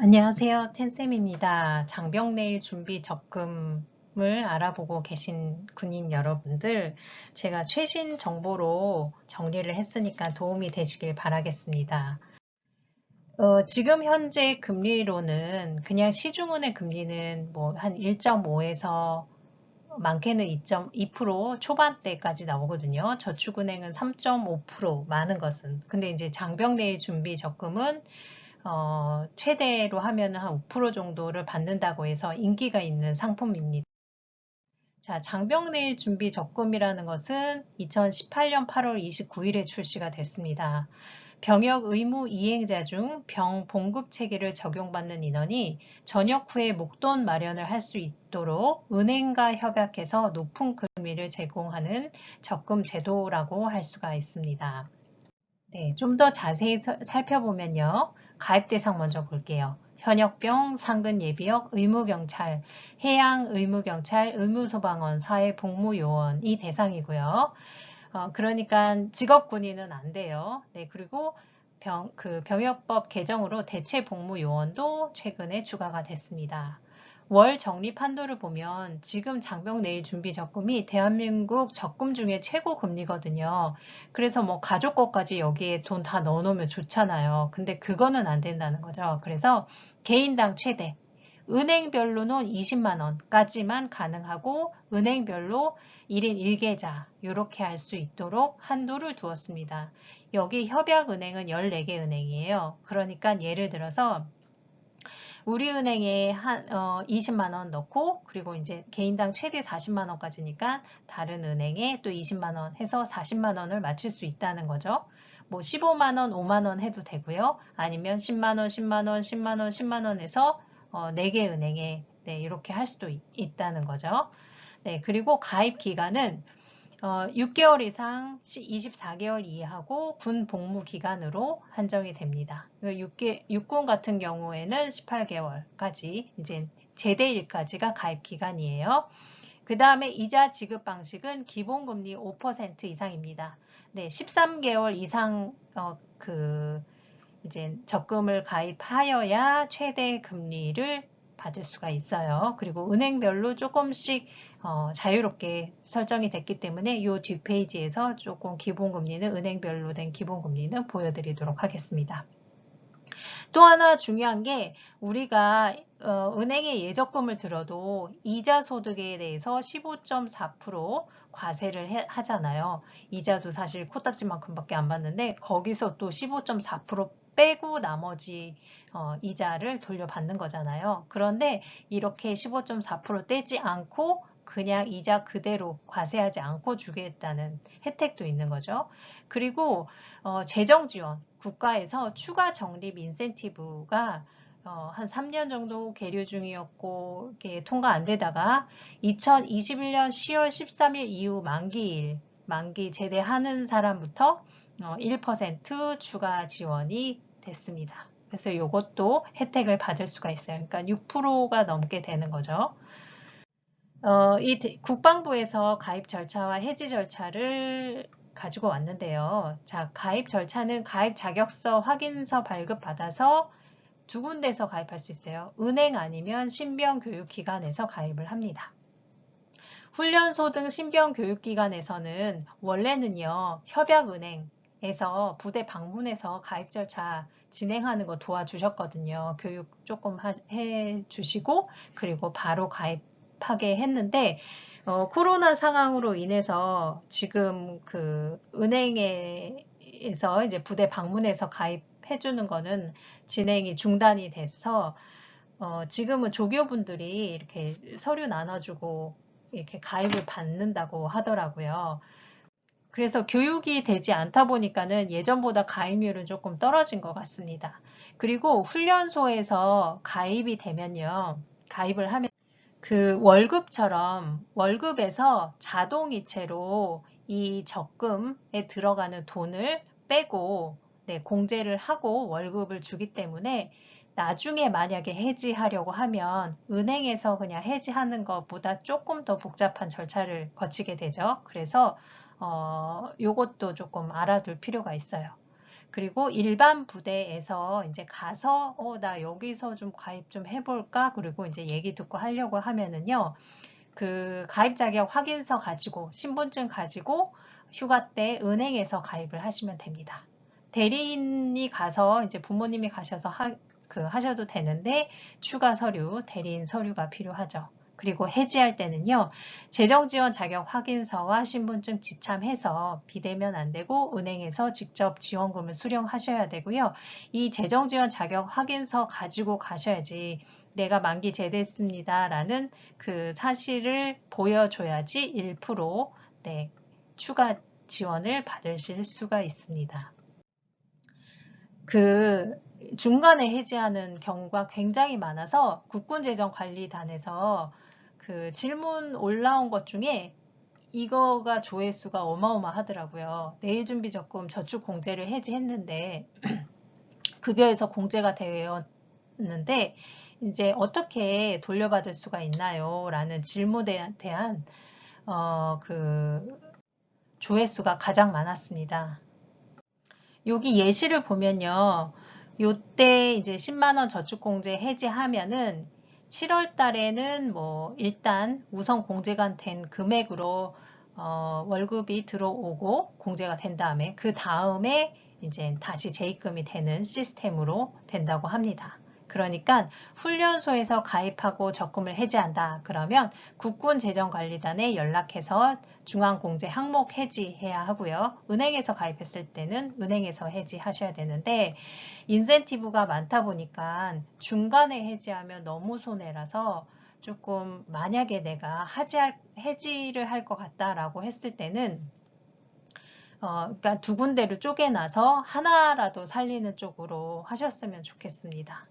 안녕하세요. 텐쌤입니다. 장병내일 준비 적금을 알아보고 계신 군인 여러분들, 제가 최신 정보로 정리를 했으니까 도움이 되시길 바라겠습니다. 지금 현재 금리로는 그냥 시중은행 금리는 뭐 한 1.5에서 많게는 2.2% 초반대까지 나오거든요. 저축은행은 3.5% 많은 것은. 근데 이제 장병내일 준비 적금은 최대로 하면 한 5% 정도를 받는다고 해서 인기가 있는 상품입니다. 자, 장병내일 준비 적금이라는 것은 2018년 8월 29일에 출시가 됐습니다. 병역 의무 이행자 중 병 봉급 체계를 적용받는 인원이 전역 후에 목돈 마련을 할 수 있도록 은행과 협약해서 높은 금리를 제공하는 적금 제도라고 할 수가 있습니다. 네, 좀 더 자세히 살펴보면요. 가입 대상 먼저 볼게요. 현역병, 상근예비역, 의무경찰, 해양의무경찰, 의무소방원, 사회복무요원이 대상이고요. 그러니까 직업군인은 안 돼요. 네, 그리고 병역법 개정으로 대체복무요원도 최근에 추가가 됐습니다. 월 적립 한도를 보면 지금 장병내일 준비 적금이 대한민국 적금 중에 최고 금리거든요. 그래서 뭐 가족 것까지 여기에 돈 다 넣어놓으면 좋잖아요. 근데 그거는 안 된다는 거죠. 그래서 개인당 최대 은행별로는 20만 원까지만 가능하고 은행별로 1인 1계좌 이렇게 할 수 있도록 한도를 두었습니다. 여기 협약은행은 14개 은행이에요. 그러니까 예를 들어서 우리은행에 20만 원 넣고 그리고 이제 개인당 최대 40만 원까지니까 다른 은행에 또 20만 원 해서 40만 원을 맞출 수 있다는 거죠. 뭐 15만 원, 5만 원 해도 되고요. 아니면 10만 원, 10만 원, 10만 원, 10만 원 해서 4개 은행에 이렇게 할 수도 있다는 거죠. 네, 그리고 가입 기간은 6개월 이상 24개월 이하고 군 복무 기간으로 한정이 됩니다. 육군 같은 경우에는 18개월까지 이제 제대일까지가 가입 기간이에요. 그 다음에 이자 지급 방식은 기본금리 5% 이상입니다. 네, 13개월 이상 이제 적금을 가입하여야 최대 금리를 받을 수가 있어요. 그리고 은행별로 조금씩 자유롭게 설정이 됐기 때문에 이 뒷페이지에서 조금 기본금리는 은행별로 된 기본금리는 보여드리도록 하겠습니다. 또 하나 중요한 게 우리가 은행에 예적금을 들어도 이자 소득에 대해서 15.4% 과세를 하잖아요. 이자도 사실 코딱지만큼밖에 안 받는데 거기서 또 15.4% 빼고 나머지 이자를 돌려받는 거잖아요. 그런데 이렇게 15.4% 떼지 않고 그냥 이자 그대로 과세하지 않고 주겠다는 혜택도 있는 거죠. 그리고 재정 지원, 국가에서 추가 적립 인센티브가 한 3년 정도 계류 중이었고 이게 통과 안 되다가 2021년 10월 13일 이후 만기 제대하는 사람부터 1% 추가 지원이 됐습니다. 그래서 이것도 혜택을 받을 수가 있어요. 그러니까 6%가 넘게 되는 거죠. 이 국방부에서 가입 절차와 해지 절차를 가지고 왔는데요. 자, 가입 절차는 가입 자격서 확인서 발급받아서 두 군데서 가입할 수 있어요. 은행 아니면 신병교육기관에서 가입을 합니다. 훈련소 등 신병교육기관에서는 원래는요, 협약은행에서 부대 방문해서 가입 절차 진행하는 거 도와주셨거든요. 교육 조금 해주시고, 그리고 바로 가입하게 했는데, 코로나 상황으로 인해서 지금 그 은행에서 이제 부대 방문해서 가입해주는 거는 진행이 중단이 돼서 지금은 조교분들이 이렇게 서류 나눠주고 이렇게 가입을 받는다고 하더라고요. 그래서 교육이 되지 않다 보니까는 예전보다 가입률은 조금 떨어진 것 같습니다. 그리고 훈련소에서 가입이 되면요. 가입을 하면 그 월급처럼 월급에서 자동이체로 이 적금에 들어가는 돈을 빼고 공제를 하고 월급을 주기 때문에 나중에 만약에 해지하려고 하면 은행에서 그냥 해지하는 것보다 조금 더 복잡한 절차를 거치게 되죠. 그래서 요것도 조금 알아둘 필요가 있어요. 그리고 일반 부대에서 이제 가서 나 여기서 좀 가입 좀 해볼까? 그리고 이제 얘기 듣고 하려고 하면은요. 그 가입 자격 확인서 가지고 신분증 가지고 휴가 때 은행에서 가입을 하시면 됩니다. 대리인이 가서 이제 부모님이 가셔서 하셔도 되는데 추가 서류, 대리인 서류가 필요하죠. 그리고 해지할 때는요. 재정지원 자격 확인서와 신분증 지참해서 비대면 안 되고 은행에서 직접 지원금을 수령하셔야 되고요. 이 재정지원 자격 확인서 가지고 가셔야지 내가 만기 제대했습니다 라는 그 사실을 보여줘야지 1% 네, 추가 지원을 받으실 수가 있습니다. 그 중간에 해지하는 경우가 굉장히 많아서 국군재정관리단에서 그 질문 올라온 것 중에 이거가 조회수가 어마어마하더라고요. 내일준비적금 저축공제를 해지했는데 급여에서 공제가 되었는데 이제 어떻게 돌려받을 수가 있나요? 라는 질문에 대한 그 조회수가 가장 많았습니다. 여기 예시를 보면요. 요때 이제 10만원 저축공제 해지하면은 7월 달에는 뭐 일단 우선 공제가 된 금액으로 월급이 들어오고 공제가 된 다음에 그 다음에 이제 다시 재입금이 되는 시스템으로 된다고 합니다. 그러니까 훈련소에서 가입하고 적금을 해지한다. 그러면 국군재정관리단에 연락해서 중앙공제 항목 해지해야 하고요. 은행에서 가입했을 때는 은행에서 해지하셔야 되는데 인센티브가 많다 보니까 중간에 해지하면 너무 손해라서 조금 만약에 내가 해지를 할 것 같다라고 했을 때는 그러니까 두 군데로 쪼개놔서 하나라도 살리는 쪽으로 하셨으면 좋겠습니다.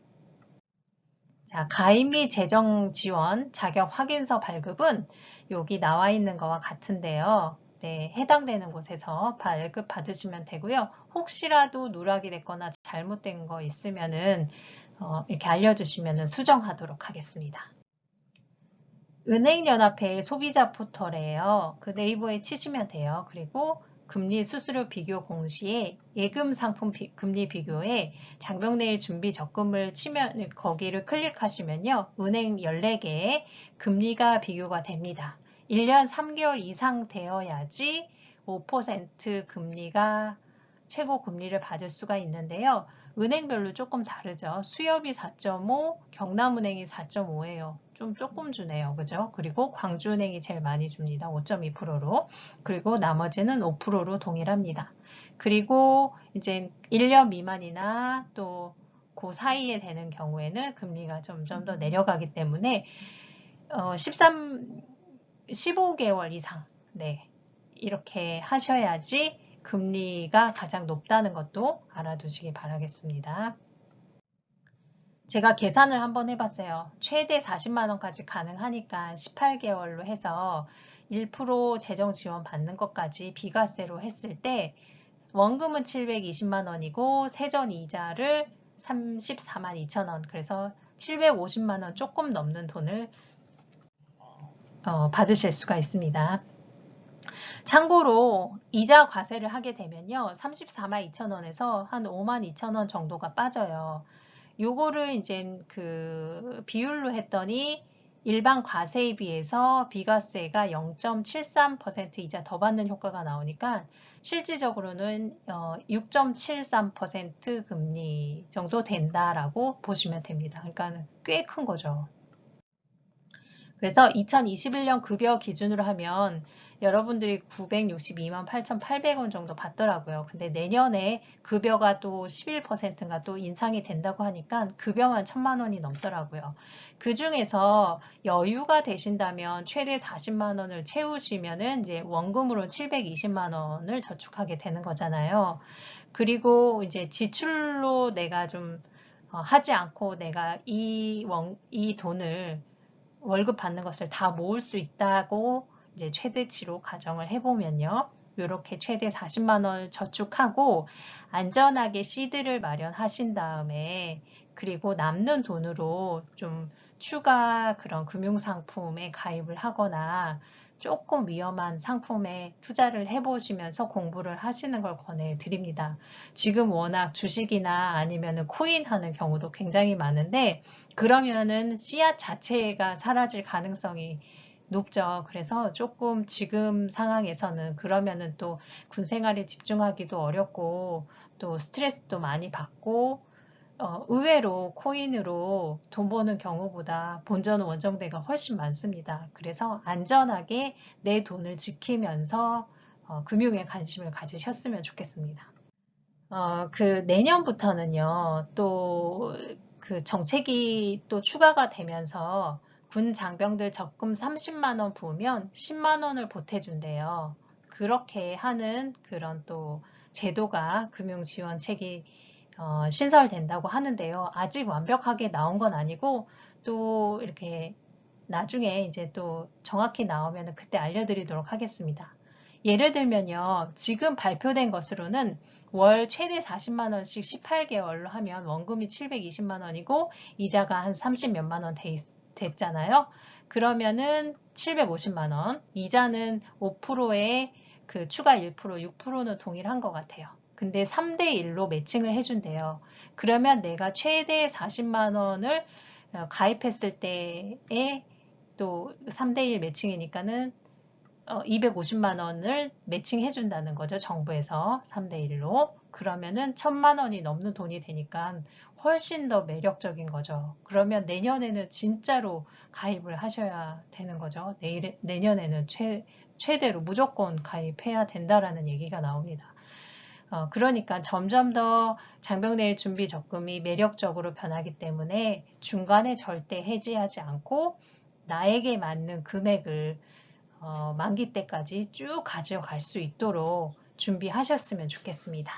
자, 가입 및 재정 지원 자격 확인서 발급은 여기 나와 있는 거와 같은데요. 네, 해당되는 곳에서 발급 받으시면 되고요. 혹시라도 누락이 됐거나 잘못된 거 있으면은 이렇게 알려주시면 수정하도록 하겠습니다. 은행연합회 소비자 포털에요. 그 네이버에 치시면 돼요. 그리고 금리 수수료 비교 공시에 예금 상품 금리 비교에 장병내일 준비 적금을 치면 거기를 클릭하시면요. 은행 14개에 금리가 비교가 됩니다. 1년 3개월 이상 되어야지 5% 금리가 최고 금리를 받을 수가 있는데요. 은행별로 조금 다르죠. 수협이 4.5, 경남은행이 4.5예요. 조금 주네요. 그죠? 그리고 광주은행이 제일 많이 줍니다. 5.2%로. 그리고 나머지는 5%로 동일합니다. 그리고 이제 1년 미만이나 또 그 사이에 되는 경우에는 금리가 점점 더 내려가기 때문에 15개월 이상 네, 이렇게 하셔야지 금리가 가장 높다는 것도 알아두시기 바라겠습니다. 제가 계산을 한번 해봤어요. 최대 40만원까지 가능하니까 18개월로 해서 1% 재정 지원 받는 것까지 비과세로 했을 때 원금은 720만원이고 세전 이자를 34만 2천원 그래서 750만원 조금 넘는 돈을 받으실 수가 있습니다. 참고로 이자 과세를 하게 되면요. 34만 2천원에서 한 5만 2천원 정도가 빠져요. 요거를 이제 그 비율로 했더니 일반 과세에 비해서 비과세가 0.73% 이자 더 받는 효과가 나오니까 실질적으로는 6.73% 금리 정도 된다라고 보시면 됩니다. 그러니까 꽤 큰 거죠. 그래서 2021년 급여 기준으로 하면 여러분들이 962만 8,800원 정도 받더라고요. 근데 내년에 급여가 또 11%인가 또 인상이 된다고 하니까 급여만 1,000만 원이 넘더라고요. 그 중에서 여유가 되신다면 최대 40만 원을 채우시면은 이제 원금으로 720만 원을 저축하게 되는 거잖아요. 그리고 이제 지출로 내가 좀 하지 않고 내가 이 돈을 월급 받는 것을 다 모을 수 있다고 이제 최대치로 가정을 해보면요. 이렇게 최대 40만 원을 저축하고 안전하게 시드를 마련하신 다음에 그리고 남는 돈으로 좀 추가 그런 금융상품에 가입을 하거나 조금 위험한 상품에 투자를 해보시면서 공부를 하시는 걸 권해드립니다. 지금 워낙 주식이나 아니면 코인 하는 경우도 굉장히 많은데 그러면은 씨앗 자체가 사라질 가능성이 높죠. 그래서 조금 지금 상황에서는 그러면은 또 군 생활에 집중하기도 어렵고 또 스트레스도 많이 받고 의외로 코인으로 돈 버는 경우보다 본전 원정대가 훨씬 많습니다. 그래서 안전하게 내 돈을 지키면서 금융에 관심을 가지셨으면 좋겠습니다. 그 내년부터는요, 또 그 정책이 또 추가가 되면서 군 장병들 적금 30만 원 부으면 10만 원을 보태준대요. 그렇게 하는 그런 또 제도가 금융지원책이 신설된다고 하는데요. 아직 완벽하게 나온 건 아니고 또 이렇게 나중에 이제 또 정확히 나오면 그때 알려드리도록 하겠습니다. 예를 들면요. 지금 발표된 것으로는 월 최대 40만 원씩 18개월로 하면 원금이 720만 원이고 이자가 한 30 몇만 원 됐잖아요. 그러면은 750만 원, 이자는 5%에 그 추가 1%, 6%는 동일한 것 같아요. 근데 3대 1로 매칭을 해준대요. 그러면 내가 최대 40만 원을 가입했을 때에 또 3대 1 매칭이니까는 250만 원을 매칭해 준다는 거죠. 정부에서 3대 1로. 그러면은 1000만 원이 넘는 돈이 되니까 훨씬 더 매력적인 거죠. 그러면 내년에는 진짜로 가입을 하셔야 되는 거죠. 내년에는 최대로 무조건 가입해야 된다라는 얘기가 나옵니다. 그러니까 점점 더 장병내일 준비 적금이 매력적으로 변하기 때문에 중간에 절대 해지하지 않고 나에게 맞는 금액을 만기 때까지 쭉 가져갈 수 있도록 준비하셨으면 좋겠습니다.